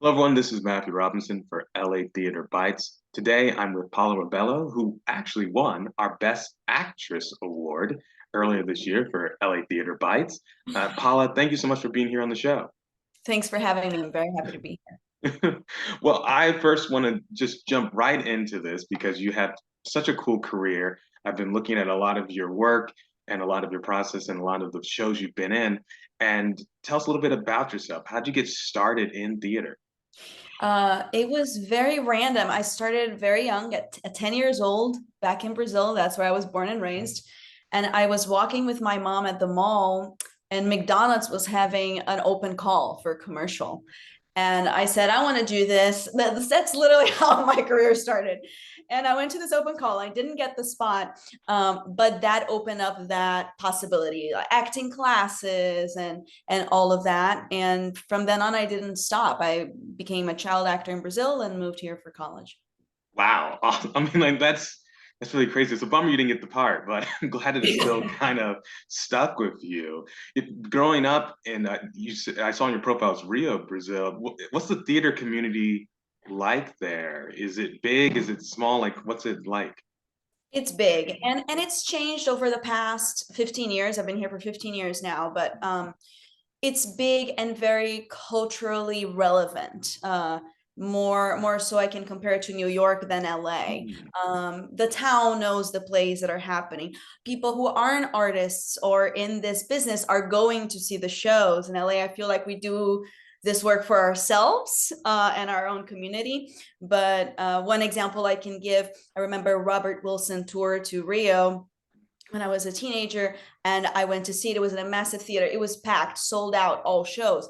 Hello, everyone. This is Matthew Robinson for LA Theater Bites. Today, I'm with Paula Rebelo, who actually won our Best Actress Award earlier this year for LA Theater Bites. Paula, thank you so much for being here on the show. Thanks for having me. I'm very happy to be here. Well, I first want to just jump right into this because you have such a cool career. I've been looking at a lot of your work and a lot of your process and a lot of the shows you've been in. And tell us a little bit about yourself. How'd you get started in theater? It was very random. I started very young at 10 years old back in Brazil. That's where I was born and raised. And I was walking with my mom at the mall, and McDonald's was having an open call for a commercial. And I said, I want to do this. That's literally how my career started. And I went to this open call. I didn't get the spot, but that opened up that possibility, like acting classes and all of that. And from then on, I didn't stop. I became a child actor in Brazil and moved here for college. Wow. I mean, like that's really crazy. It's a bummer you didn't get the part, but I'm glad that it still kind of stuck with you. Growing up in I saw on your profile it's Rio, Brazil. What's the theater community like there? Is it big? Is it small? Like, what's it like? It's big, and it's changed over the past 15 years. I've been here for 15 years now, but it's big and very culturally relevant. More so I can compare it to New York than LA. Hmm. The town knows the plays that are happening. People who aren't artists or in this business are going to see the shows. In LA, I feel like we do this work for ourselves and our own community. But one example I can give, I remember Robert Wilson toured to Rio when I was a teenager, and I went to see it. It was in a massive theater. It was packed, sold out, all shows.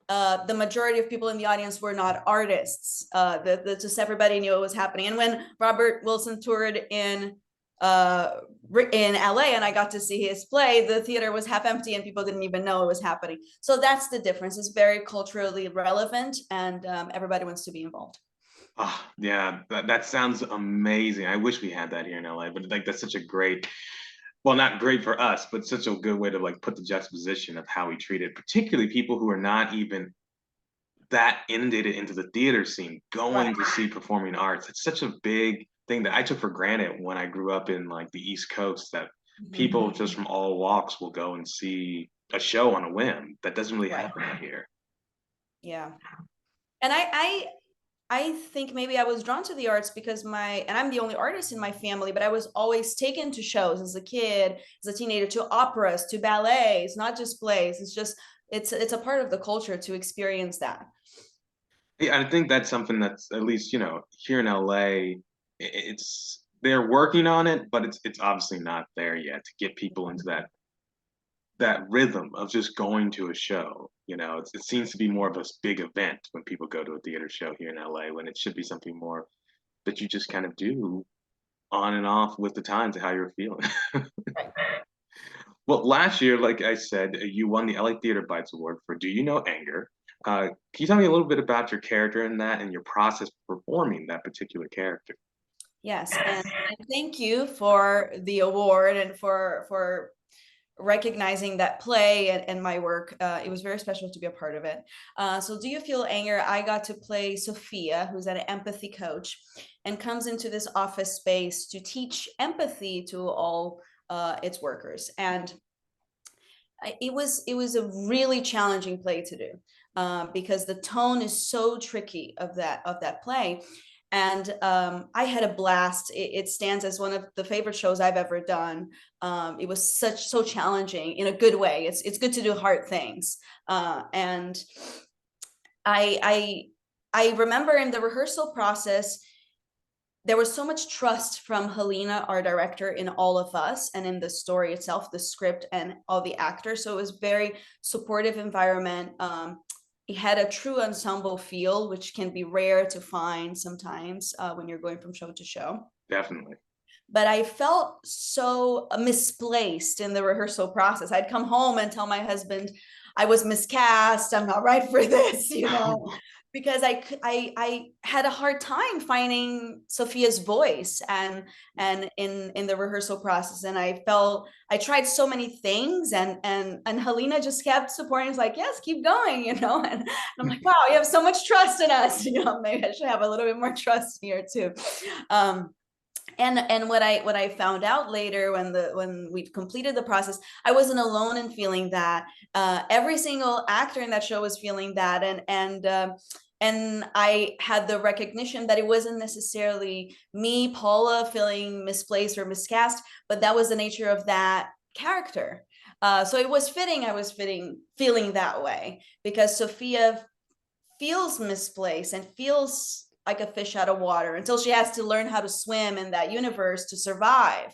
The majority of people in the audience were not artists. Just everybody knew what was happening. And when Robert Wilson toured in LA and I got to see his play, the theater was half empty and people didn't even know it was happening. So that's the difference. It's very culturally relevant, and everybody wants to be involved. Oh, yeah, that sounds amazing. I wish we had that here in LA, but like that's such a great, well, not great for us, but such a good way to like put the juxtaposition of how we treat it, particularly people who are not even that inundated into the theater scene, Right. going to see performing arts. It's such a big thing that I took for granted when I grew up in like the East Coast that Mhm. people just from all walks will go and see a show on a whim. That doesn't really Right. happen out here. Yeah. And I think maybe I was drawn to the arts because and I'm the only artist in my family, but I was always taken to shows as a kid, as a teenager, to operas, to ballets, not just plays. It's a part of the culture to experience that. Yeah, I think that's something that's at least, here in LA, it's they're working on it, but it's obviously not there yet to get people into that rhythm of just going to a show. It seems to be more of a big event when people go to a theater show here in LA, when it should be something more that you just kind of do on and off with the times and how you're feeling. Right. Well, last year, like I said, you won the LA Theater Bites Award for Do You Know Anger? Can you tell me a little bit about your character in that and your process performing that particular character? Yes, and thank you for the award and for recognizing that play and my work. It was very special to be a part of it. So, Do You Feel Anger? I got to play Sophia, who's an empathy coach, and comes into this office space to teach empathy to all its workers. And it was a really challenging play to do because the tone is so tricky of that play. And I had a blast. It stands as one of the favorite shows I've ever done. It was so challenging in a good way. It's good to do hard things. And I I remember in the rehearsal process, there was so much trust from Helena, our director, in all of us and in the story itself, the script, and all the actors. So it was very supportive environment. It had a true ensemble feel, which can be rare to find sometimes when you're going from show to show. Definitely. But I felt so misplaced in the rehearsal process. I'd come home and tell my husband I was miscast. I'm not right for this. because I had a hard time finding Sophia's voice and in the rehearsal process, and I felt I tried so many things, and Helena just kept supporting. It's like, yes, keep going, and I'm like, wow, you have so much trust in us. Maybe I should have a little bit more trust here too. Um, and what I found out later when we completed the process, I wasn't alone in feeling that. Every single actor in that show was feeling that, and I had the recognition that it wasn't necessarily me, Paula, feeling misplaced or miscast, but that was the nature of that character. So it was fitting. I was feeling that way because Sophia feels misplaced and feels like a fish out of water until she has to learn how to swim in that universe to survive.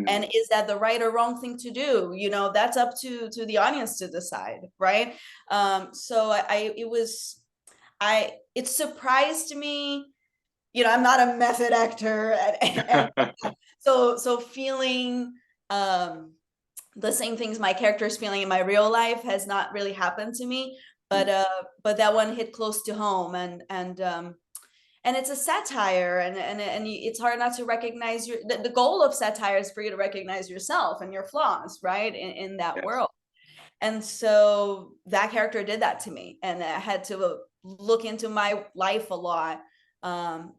And Mm. is that the right or wrong thing to do? That's up to the audience to decide, right? So it surprised me. I'm not a method actor, and so feeling um the same things my character is feeling in my real life has not really happened to me, but that one hit close to home, and it's a satire, and it's hard not to recognize the goal of satire is for you to recognize yourself and your flaws, right, in that Yes. world. And so that character did that to me, and I had to look into my life a lot, um,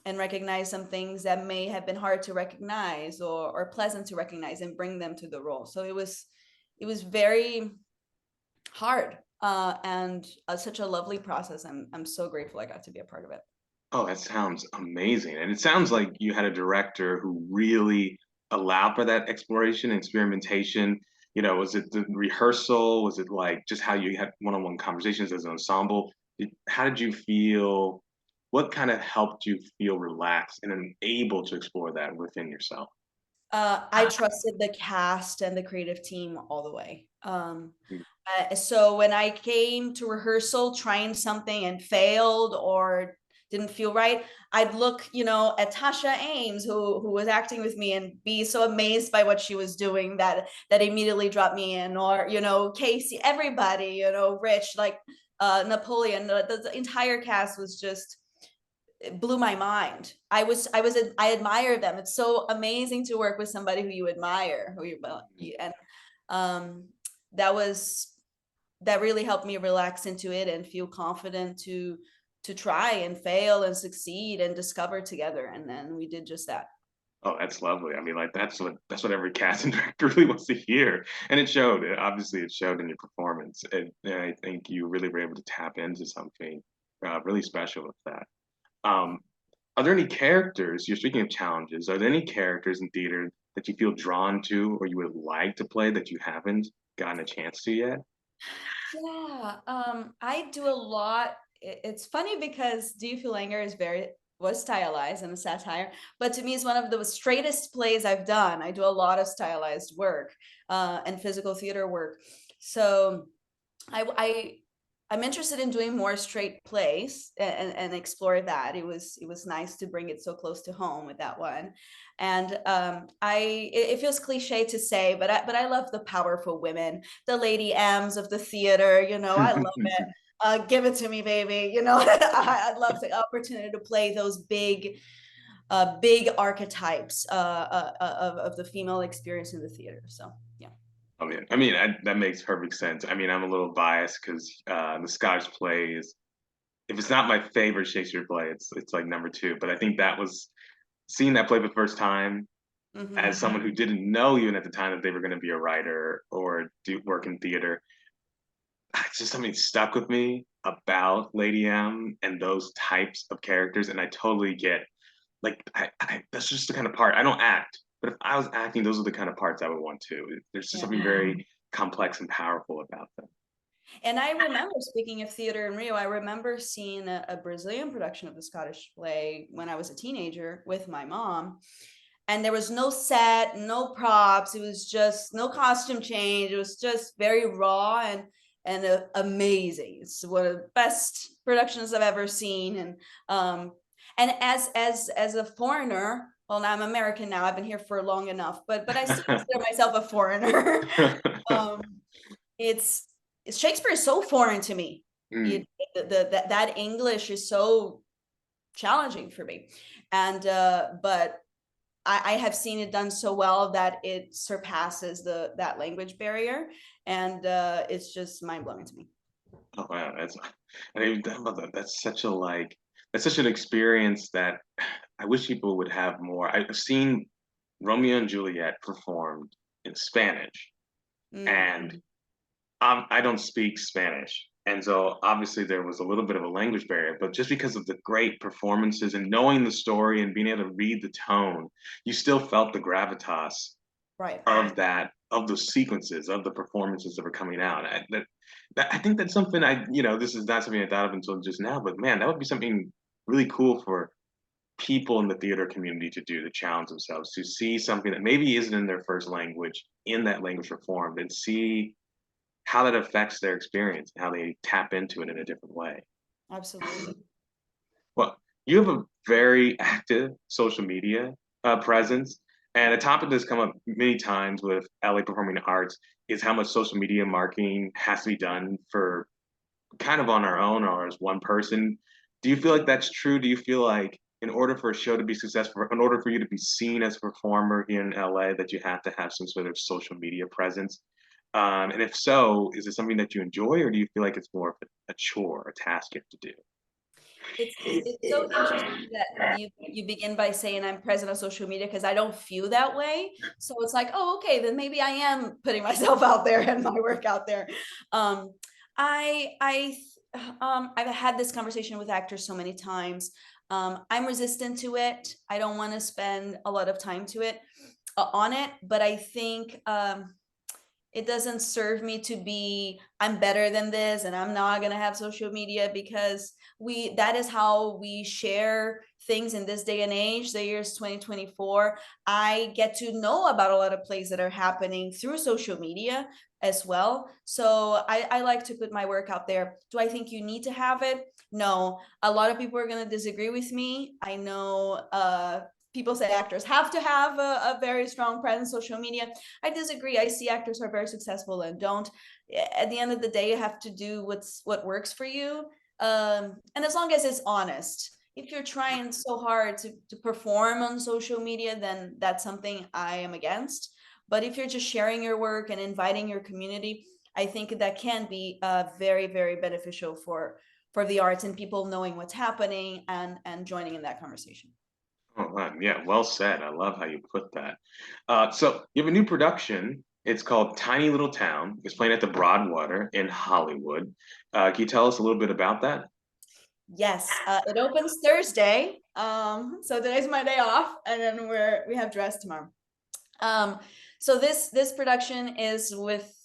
and recognize some things that may have been hard to recognize or pleasant to recognize and bring them to the role. So it was very hard, and such a lovely process. I'm so grateful I got to be a part of it. Oh, that sounds amazing. And it sounds like you had a director who really allowed for that exploration and experimentation. Was it the rehearsal? Was it like just how you had one-on-one conversations as an ensemble? How did you feel? What kind of helped you feel relaxed and then able to explore that within yourself? I trusted the cast and the creative team all the way. Mm. So when I came to rehearsal trying something and failed or didn't feel right, I'd look, at Tasha Ames, who was acting with me, and be so amazed by what she was doing that immediately dropped me in, or Casey, everybody, Rich, like Napoleon, the entire cast was just, it blew my mind. I admire them. It's so amazing to work with somebody who you admire, and um, that was that really helped me relax into it and feel confident to try and fail and succeed and discover together. And then we did just that. Oh, that's lovely. I mean, like that's what every casting director really wants to hear, and it showed. Obviously, it showed in your performance, and I think you really were able to tap into something really special with that. Um, are there any characters? You're speaking of challenges. Are there any characters in theater that you feel drawn to, or you would like to play that you haven't gotten a chance to yet? Yeah, I do a lot. It's funny because Do You Feel Anger was stylized and a satire, but to me, it's one of the straightest plays I've done. I do a lot of stylized work, and physical theater work. So I I'm interested in doing more straight plays and explore that. It was nice to bring it so close to home with that one. And it feels cliche to say, but I love the powerful women, the Lady M's of the theater. I love it. Give it to me, baby. I'd love the opportunity to play those big archetypes, of the female experience in the theater. So yeah. That makes perfect sense. I mean, I'm a little biased because the Scottish play is, if it's not my favorite Shakespeare play, it's like number two. But I think that was seeing that play for the first time as Hmm. someone who didn't know even at the time that they were going to be a writer or do work in theater. It's just something stuck with me about Lady M and those types of characters, and I totally get like that's just the kind of part I don't act, but if I was acting, those are the kind of parts I would want to. There's just Yeah. something very complex and powerful about them. And I remember, speaking of theater in Rio, I remember seeing a Brazilian production of the Scottish play when I was a teenager with my mom. And there was no set, no props. It was just no costume change. It was just very raw and amazing. It's one of the best productions I've ever seen. And as a foreigner, well, now I'm American now. I've been here for long enough, but I still consider myself a foreigner. um, it's Shakespeare is so foreign to me. It, Mm. that English is so challenging for me. And but I have seen it done so well that it surpasses that language barrier, and it's just mind blowing to me. Oh wow, I didn't even think about that. That's such a like that's such an experience that I wish people would have more. I've seen Romeo and Juliet performed in Spanish, Mm, and I don't speak Spanish. And so obviously there was a little bit of a language barrier, but just because of the great performances and knowing the story and being able to read the tone, you still felt the gravitas right. of that, of those sequences, of the performances that were coming out. I think that's something this is not something I thought of until just now, but man, that would be something really cool for people in the theater community to do, to challenge themselves, to see something that maybe isn't in their first language in that language performed and see how that affects their experience, how they tap into it in a different way. Absolutely. Well, you have a very active social media presence, and a topic that's come up many times with LA Performing Arts is how much social media marketing has to be done for kind of on our own or as one person. Do you feel like that's true? Do you feel like in order for a show to be successful, in order for you to be seen as a performer here in LA, that you have to have some sort of social media presence? And if so, is it something that you enjoy, or do you feel like it's more of a chore, a task you have to It's so interesting that you begin by saying I'm present on social media, because I don't feel that way. So it's like, oh, okay, then maybe I am putting myself out there and my work out there. Um, I I've had this conversation with actors so many times. I'm resistant to it. I don't want to spend a lot of time to it on it, but I think it doesn't serve me to be I'm better than this and I'm not going to have social media, because we that is how we share things in this day and age. The year is 2024. I get to know about a lot of plays that are happening through social media as well. So I like to put my work out there. Do I think you need to have it? No. A lot of people are going to disagree with me. I know people say actors have to have a very strong presence on social media. I disagree. I see actors who are very successful and don't. At the end of the day, you have to do what works for you, and as long as it's honest. If you're trying so hard to perform on social media, then that's something I am against. But if you're just sharing your work and inviting your community, I think that can be very, very beneficial for the arts and people knowing what's happening and joining in that conversation. Oh, wow. Yeah, well said. I love how you put that. So you have a new production. It's called Tiny Little Town. It's playing at the Broadwater in Hollywood. Can you tell us a little bit about that? Yes, it opens Thursday. So today's my day off, and then we have dress tomorrow. Um, so this production is with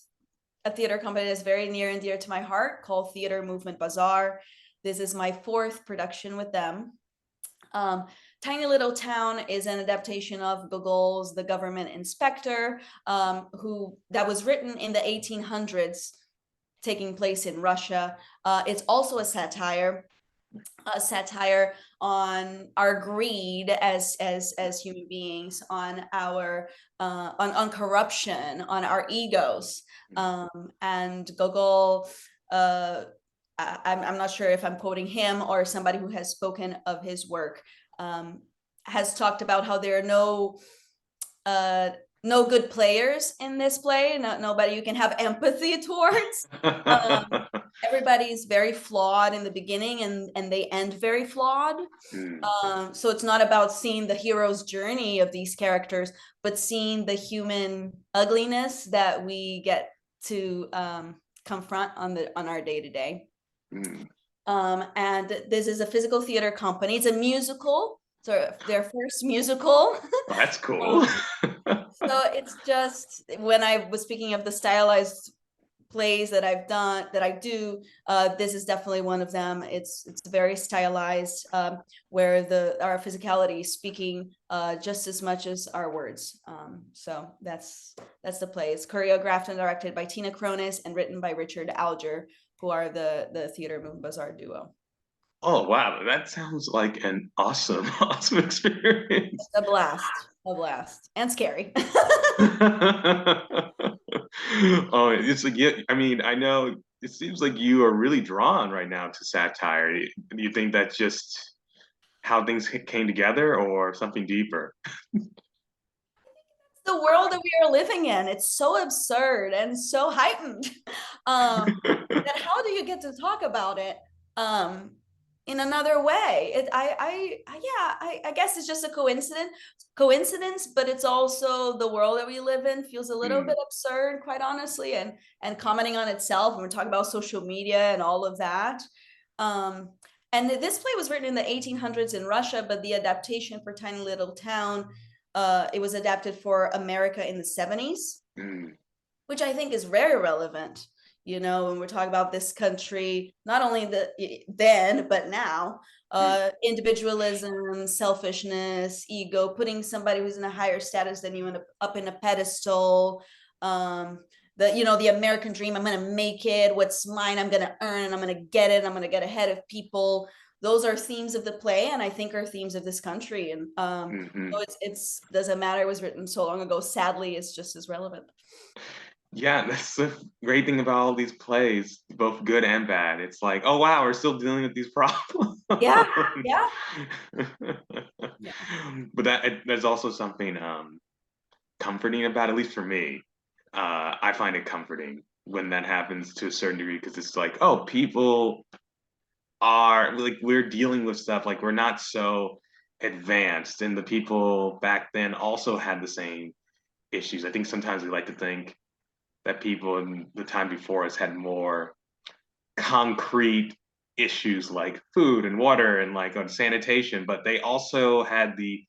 a theater company that's very near and dear to my heart, called Theater Movement Bazaar. This is my fourth production with them. Um, Tiny Little Town is an adaptation of Gogol's The Government Inspector, who that was written in the 1800s, taking place in Russia. It's also a satire on our greed as human beings, on our on corruption, on our egos. And Gogol, I'm not sure if I'm quoting him or somebody who has spoken of his work, um, has talked about how there are uh, no good players in this play, nobody you can have empathy towards. Um, Everybody's very flawed in the beginning, and they end very flawed. Hmm. So it's not about seeing the hero's journey of these characters, but seeing the human ugliness that we get to confront on our day to day. Hmm. And this is a physical theater company. It's a musical, so their first musical. Well, that's cool. um, so it's just, when I was speaking of the stylized plays that I've done, that I do, this is definitely one of them. It's very stylized, where our physicality is speaking just as much as our words. So that's the play. It's choreographed and directed by Tina Cronis and written by Richard Alger, who are the Theater Movement Bazaar duo. Oh, wow. That sounds like an awesome, awesome experience. A blast, and scary. Oh, it's like, yeah, I mean, I know it seems like you are really drawn right now to satire. Do you think that's just how things came together or something deeper? The world that we are living in. It's so absurd and so heightened. That how do you get to talk about it um, in another way? I guess it's just a coincidence, but it's also the world that we live in feels a little Mm, bit absurd, quite honestly, and commenting on itself. And we're talking about social media and all of that. Um, and this play was written in the 1800s in Russia, but the adaptation for Tiny Little Town, it was adapted for America in the 70s, mm, which I think is very relevant. You know, when we're talking about this country, not only then but now, mm, individualism, selfishness, ego, putting somebody who's in a higher status than you up in a pedestal. Um, the American dream. I'm gonna make it. What's mine? I'm gonna earn. I'm gonna get it. I'm gonna get ahead of people. Those are themes of the play, and I think are themes of this country. And mm. so it's doesn't matter. It was written so long ago. Sadly, it's just as relevant. Yeah, that's the great thing about all these plays, both good and bad. It's like, oh wow, we're still dealing with these problems. Yeah, yeah, yeah. But there's also something comforting about, at least for me. I find it comforting when that happens to a certain degree because it's like, oh, people are like we're dealing with stuff like we're not so advanced, and the people back then also had the same issues. I think sometimes we like to think that people in the time before us had more concrete issues like food and water and like on sanitation, but they also had the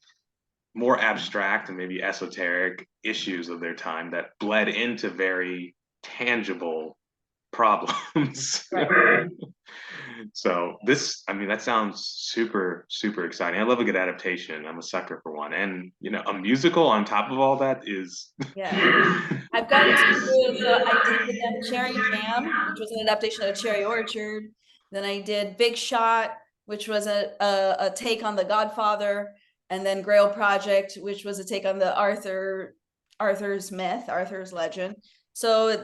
more abstract and maybe esoteric issues of their time that bled into very tangible problems. Right. So this, I mean, that sounds super, super exciting. I love a good adaptation. I'm a sucker for one. And, a musical on top of all that is Yeah. I've gotten to do, so I did with them Cherry Jam, which was an adaptation of Cherry Orchard. Then I did Big Shot, which was a take on The Godfather, and then Grail Project, which was a take on the Arthur's myth, Arthur's legend. So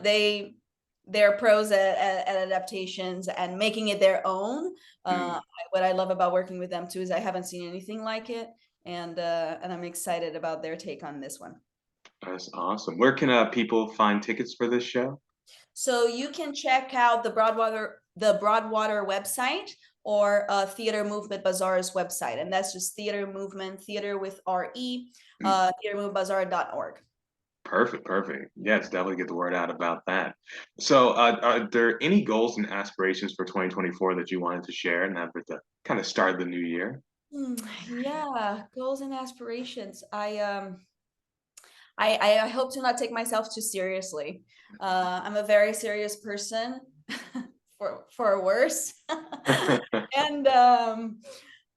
their prose at adaptations and making it their own. mm, What I love about working with them too is I haven't seen anything like it, and I'm excited about their take on this one. that's awesome. Where can people find tickets for this show? So you can check out the Broadwater website or Theater Movement Bazaar's website, and that's just Theater Movement, theater with RE, Mm, theatermovementbazaar.org. perfect, perfect. Yes, definitely get the word out about that. So, are there any goals and aspirations for 2024 that you wanted to share and have to kind of start the new year? Hmm, yeah, goals and aspirations. I hope to not take myself too seriously. I'm a very serious person, for worse,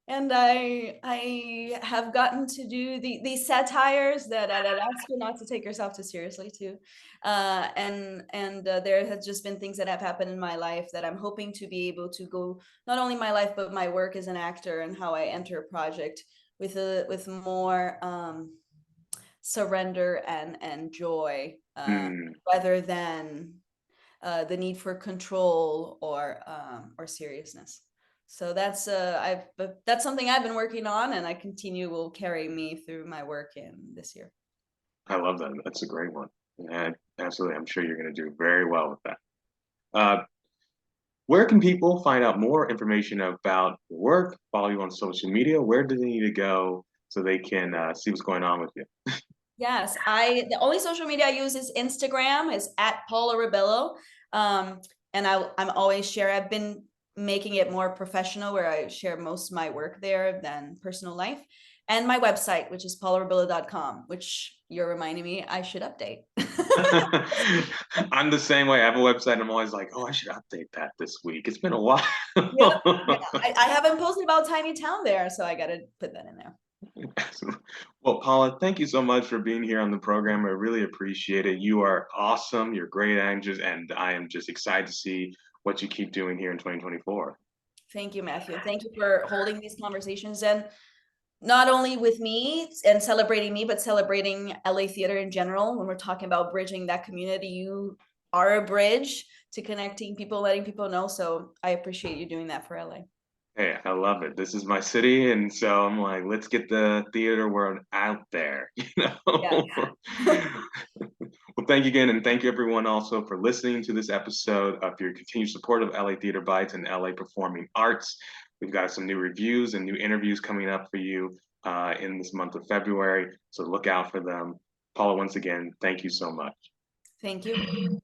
and I have gotten to do these satires that ask you not to take yourself too seriously too, and there has just been things that have happened in my life that I'm hoping to be able to go not only my life but my work as an actor and how I enter a project with more surrender and joy, Mm, rather than the need for control or seriousness. So that's something I've been working on, and I continue will carry me through my work in this year. I love that. That's a great one. Yeah, absolutely. I'm sure you're going to do very well with that. Yeah. Uh, where can people find out more information about your work, follow you on social media? Where do they need to go so they can see what's going on with you? Yes, the only social media I use is Instagram, is at Paula Rebelo. Um, and I'm always share. I've been making it more professional where I share most of my work there than personal life. And my website, which is paularebelo.com, which you're reminding me I should update. I'm the same way. I have a website. I'm always like, oh, I should update that this week. It's been a while. Yeah, yeah. I haven't posted about Tiny Town there, so I gotta put that in there. Well, Paula, thank you so much for being here on the program. I really appreciate it. You are awesome. You're great actors, and I am just excited to see what you keep doing here in 2024. Thank you, Matthew. Thank you for holding these conversations, and not only with me and celebrating me, but celebrating LA theater in general. When we're talking about bridging that community, you are a bridge to connecting people, letting people know. So I appreciate you doing that for LA. Hey, I love it. This is my city, and so I'm like, let's get the theater world out there, you Yeah. know? Well, thank you again, and thank you everyone also for listening to this episode of your continued support of LA Theater Bites and LA Performing Arts. We've got some new reviews and new interviews coming up for you in this month of February, so look out for them. Paula, once again, thank you so much. Thank you.